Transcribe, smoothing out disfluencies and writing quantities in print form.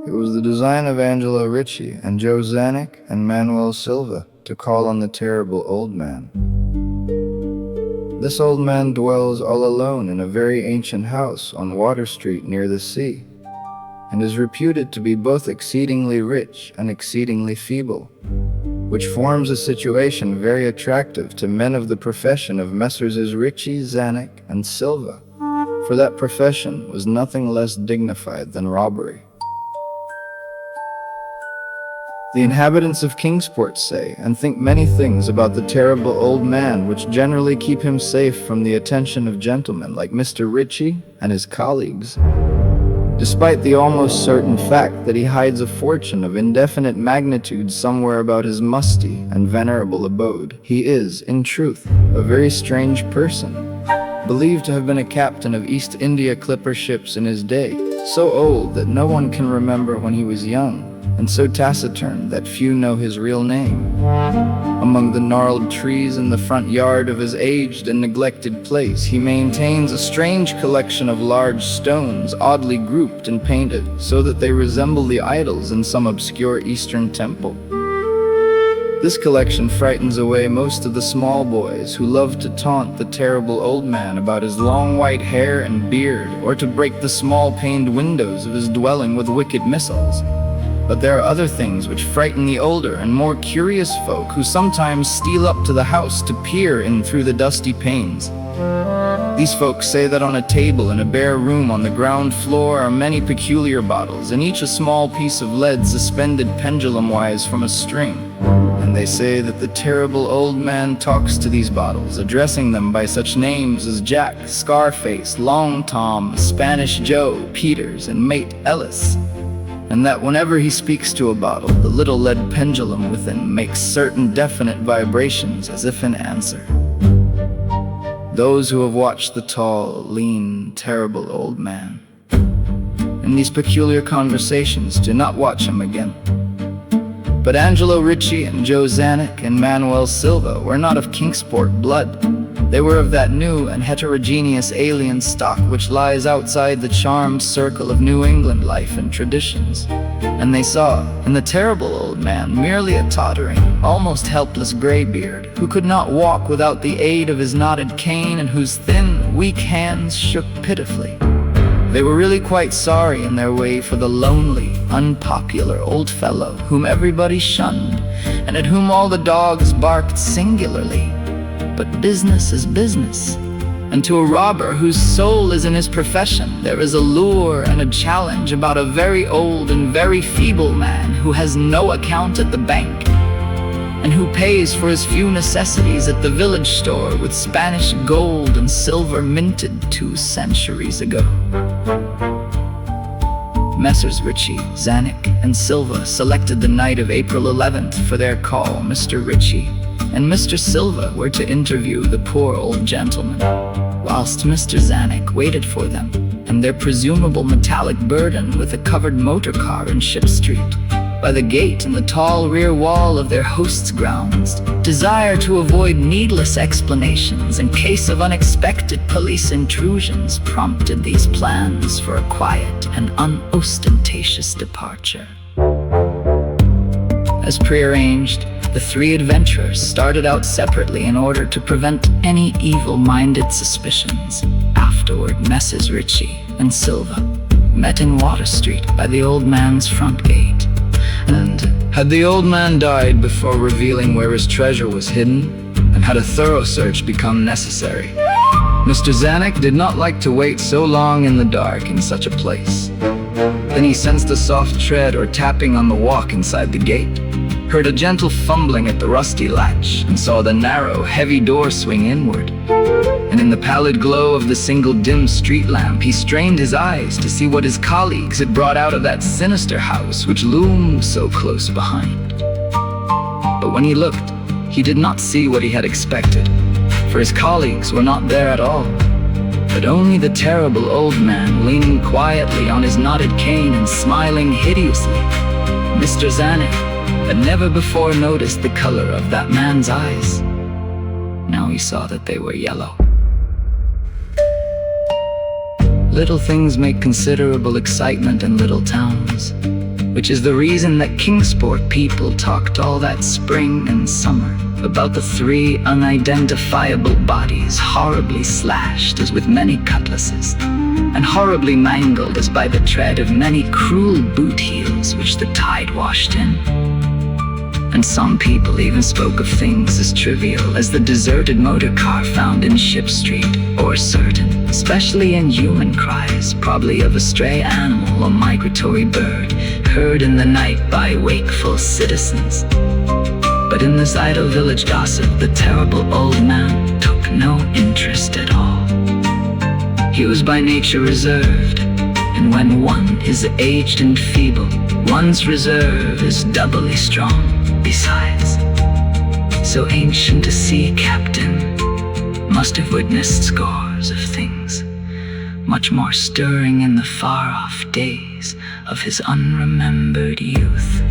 It was the design of Angelo Ricci and Czanek and Manuel Silva to call on the terrible old man. This old man dwells all alone in a very ancient house on Water Street near the sea, and is reputed to be both exceedingly rich and exceedingly feeble, which forms a situation very attractive to men of the profession of Messrs. Ricci, Czanek, and Silva, for that profession was nothing less dignified than robbery. The inhabitants of Kingsport say and think many things about the terrible old man which generally keep him safe from the attention of gentlemen like Mr. Ricci and his colleagues, despite the almost certain fact that he hides a fortune of indefinite magnitude somewhere about his musty and venerable abode. He is, in truth, a very strange person, believed to have been a captain of East India clipper ships in his day, so old that no one can remember when he was young, and so taciturn that few know his real name. Among the gnarled trees in the front yard of his aged and neglected place, he maintains a strange collection of large stones, oddly grouped and painted, so that they resemble the idols in some obscure Eastern temple. This collection frightens away most of the small boys who love to taunt the terrible old man about his long white hair and beard, or to break the small paned windows of his dwelling with wicked missiles. But there are other things which frighten the older and more curious folk who sometimes steal up to the house to peer in through the dusty panes. These folks say that on a table in a bare room on the ground floor are many peculiar bottles, and each a small piece of lead suspended pendulum-wise from a string. And they say that the terrible old man talks to these bottles, addressing them by such names as Jack, Scarface, Long Tom, Spanish Joe, Peters, and Mate Ellis. And that whenever he speaks to a bottle, the little lead pendulum within makes certain definite vibrations as if in answer. Those who have watched the tall, lean, terrible old man in these peculiar conversations do not watch him again. But Angelo Ricci and Czanek and Manuel Silva were not of Kingsport blood. They were of that new and heterogeneous alien stock which lies outside the charmed circle of New England life and traditions. And they saw in the terrible old man merely a tottering, almost helpless graybeard, who could not walk without the aid of his knotted cane and whose thin, weak hands shook pitifully. They were really quite sorry in their way for the lonely, unpopular old fellow whom everybody shunned, and at whom all the dogs barked singularly. But business is business, and to a robber whose soul is in his profession, there is a lure and a challenge about a very old and very feeble man who has no account at the bank, and who pays for his few necessities at the village store with Spanish gold and silver minted 2 centuries ago. Messrs. Ricci, Czanek, and Silva selected the night of April 11th for their call. Mr. Ricci and Mr. Silva were to interview the poor old gentleman, whilst Mr. Czanek waited for them and their presumable metallic burden with a covered motor car in Ship Street, by the gate in the tall rear wall of their host's grounds. Desire to avoid needless explanations in case of unexpected police intrusions prompted these plans for a quiet and unostentatious departure. As prearranged, the 3 adventurers started out separately in order to prevent any evil-minded suspicions. Afterward, Messrs. Ricci and Silva met in Water Street by the old man's front gate. And had the old man died before revealing where his treasure was hidden, and had a thorough search become necessary? Mr. Czanek did not like to wait so long in the dark in such a place. Then he sensed a soft tread or tapping on the walk inside the gate, heard a gentle fumbling at the rusty latch, and saw the narrow, heavy door swing inward. And in the pallid glow of the single dim street lamp, he strained his eyes to see what his colleagues had brought out of that sinister house which loomed so close behind. But when he looked, he did not see what he had expected, for his colleagues were not there at all, but only the terrible old man leaning quietly on his knotted cane and smiling hideously. Mr. Czanek had never before noticed the color of that man's eyes. Now he saw that they were yellow. Little things make considerable excitement in little towns. which is the reason that Kingsport people talked all that spring and summer about the 3 unidentifiable bodies horribly slashed as with many cutlasses, and horribly mangled as by the tread of many cruel boot heels which the tide washed in. And some people even spoke of things as trivial as the deserted motor car found in Ship Street, or certain, especially inhuman cries, probably of a stray animal or migratory bird, heard in the night by wakeful citizens. But in this idle village gossip, the terrible old man took no interest at all. He was by nature reserved, and when one is aged and feeble, one's reserve is doubly strong. Besides, so ancient a sea captain must have witnessed scores of things, much more stirring in the far-off days of his unremembered youth.